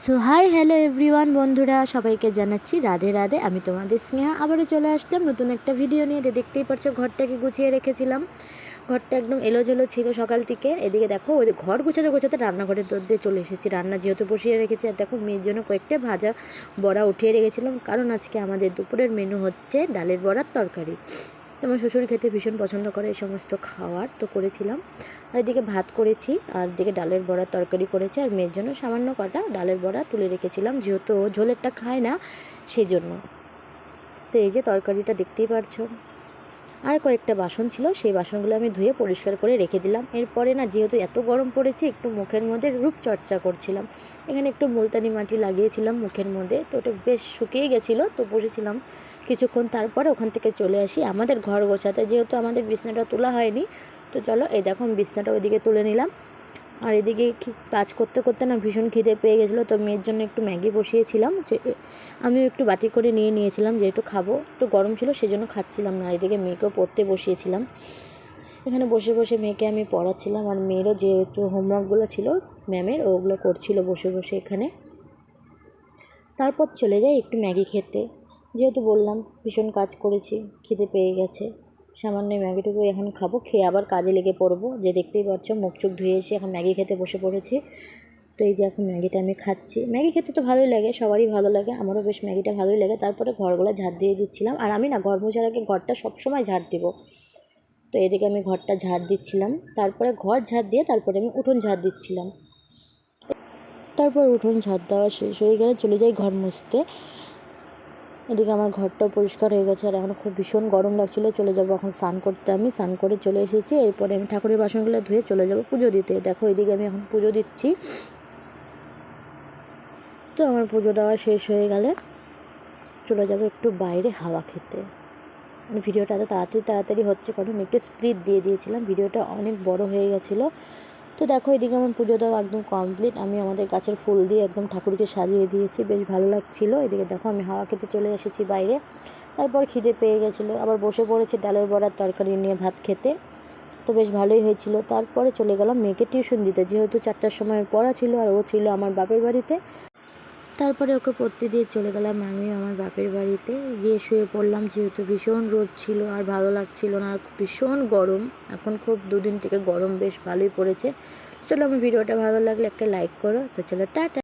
So hi hello everyone বন্ধুরা, সবাইকে জানাচ্ছি রাধে রাধে। আমি তোমাদের স্নেহা, আবারও চলে আসলাম নতুন একটা ভিডিও নিয়ে। দেখতেই পাচ্ছ ঘরটাকে গুছিয়ে রেখেছিলাম। ঘরটা একদম এলোজেলো ছিল সকাল থেকে। এদিকে দেখো ওই ঘর গোছাতে গোছাতে রান্নাঘরের দর দিয়ে চলে এসেছি। রান্না যেহেতু বসিয়ে রেখেছি, আর দেখো মেয়ের জন্য কয়েকটা ভাজা বড়া উঠিয়ে রেখেছিলাম, কারণ আজকে আমাদের দুপুরের মেনু হচ্ছে ডালের বড়ার তরকারি। তো আমার শ্বশুর খেতে ভীষণ পছন্দ করে এই সমস্ত খাবার, তো করেছিলাম। আর এদিকে ভাত করেছি, আর এদিকে ডালের বড়ার তরকারি করেছি, আর মেয়ের জন্য সামান্য কটা ডালের বড়া তুলে রেখেছিলাম, যেহেতু ও ঝোলেরটা খায় না সেই জন্য। তো এই যে তরকারিটা দেখতেই পারছো। আর কয়েকটা বাসন ছিল, সেই বাসনগুলো আমি ধুয়ে পরিষ্কার করে রেখে দিলাম। এরপরে না, যেহেতু এত গরম পড়েছে, একটু মুখের মধ্যে রূপচর্চা করছিলাম। এখানে একটু মুলতানি মাটি লাগিয়েছিলাম মুখের মধ্যে, তো ওটা বেশ শুকিয়ে গেছিলো, তো বসেছিলাম কিছুক্ষণ। তারপরে ওখান থেকে চলে আসি আমাদের ঘর গোছাতে, যেহেতু আমাদের বিছনাটা তোলা হয়নি। তো চলো, এই দেখো আমি বিছনাটা ওইদিকে তুলে নিলাম। আর এদিকে কাজ করতে করতে না ভীষণ খিদে পেয়ে গেছিলো, তো মেয়ের জন্য একটু ম্যাগি বসিয়েছিলাম। আমিও একটু বাটি করে নিয়ে নিয়েছিলাম, যেহেতু খাবো, একটু গরম ছিল সেজন্য খাচ্ছিলাম না। এদিকে মেয়েকেও পড়তে বসিয়েছিলাম। এখানে বসে বসে মেয়েকে আমি পড়াচ্ছিলাম, আর মেয়েরও যেহেতু হোমওয়ার্কগুলো ছিল ম্যামের, ওগুলো করছিল বসে বসে এখানে। তারপর চলে যাই একটু ম্যাগি খেতে, যেহেতু বললাম ভীষণ কাজ করেছি, খিদে পেয়ে গেছে। সামান্য ম্যাগিটুকু এখন খাবো, খেয়ে আবার কাজে লেগে পড়বো। যে দেখতেই পাচ্ছ মুখ চোখ ধুয়ে এসে এখন ম্যাগি খেতে বসে পড়েছি। তো এই যে এখন ম্যাগিটা আমি খাচ্ছি। ম্যাগি খেতে তো ভালোই লাগে, সবারই ভালো লাগে, আমারও বেশ ম্যাগিটা ভালোই লাগে। তারপরে ঘরগুলো ঝাড় দিয়ে দিচ্ছিলাম, আর আমি না ঘর মোছার আগে ঘরটা সবসময় ঝাড় দিব। তো এদিকে আমি ঘরটা ঝাড় দিচ্ছিলাম, তারপরে ঘর ঝাড় দিয়ে তারপরে আমি উঠোন ঝাড় দিচ্ছিলাম। তারপর উঠোন ঝাড় দেওয়া শেষ হয়ে গেলে চলে যাই ঘর মুছতে। এদিকে আমার ঘরটাও পরিষ্কার হয়ে গেছে, আর এখন খুব ভীষণ গরম লাগছিলো। চলে যাবো এখন স্নান করতে। আমি স্নান করে চলে এসেছি, এরপরে আমি ঠাকুরের বাসনগুলো ধুয়ে চলে যাব পুজো দিতে। দেখো এদিকে আমি এখন পুজো দিচ্ছি। তো আমার পুজো দেওয়া শেষ হয়ে গেলে চলে যাব একটু বাইরে হাওয়া খেতে। মানে ভিডিওটা এত তাড়াতাড়ি হচ্ছে কারণ একটু স্পিড দিয়ে দিয়েছিলাম, ভিডিওটা অনেক বড় হয়ে গেছিলো। তো দেখো এদিকে আমার পুজো দেওয়া একদম কমপ্লিট। আমি আমাদের গাছের ফুল দিয়ে একদম ঠাকুরকে সাজিয়ে দিয়েছি, বেশ ভালো লাগছিলো। এদিকে দেখো আমি হাওয়া খেতে চলে এসেছি বাইরে। তারপর খিদে পেয়ে গেছিলো, আবার বসে পড়েছি ডালের বড়ার তরকারি নিয়ে ভাত খেতে। তো বেশ ভালোই হয়েছিল। তারপরে চলে গেলাম মেয়েকে টিউশন দিতে, যেহেতু 4টার সময় পড়া ছিল, আর ও ছিল আমার বাপের বাড়িতে। তারপরে ওকে পড়তে দিয়ে চলে গেলাম আমি আমার বাপের বাড়িতে। গিয়ে শুয়ে পড়লাম, যেহেতু ভীষণ রোদ ছিল আর ভালো লাগছিল না, আর ভীষণ গরম। এখন খুব দুদিন থেকে গরম বেশ ভালোই পড়েছে। চলো, আমার ভিডিওটা ভালো লাগলে একটা লাইক করো। তো চলো, টাটা।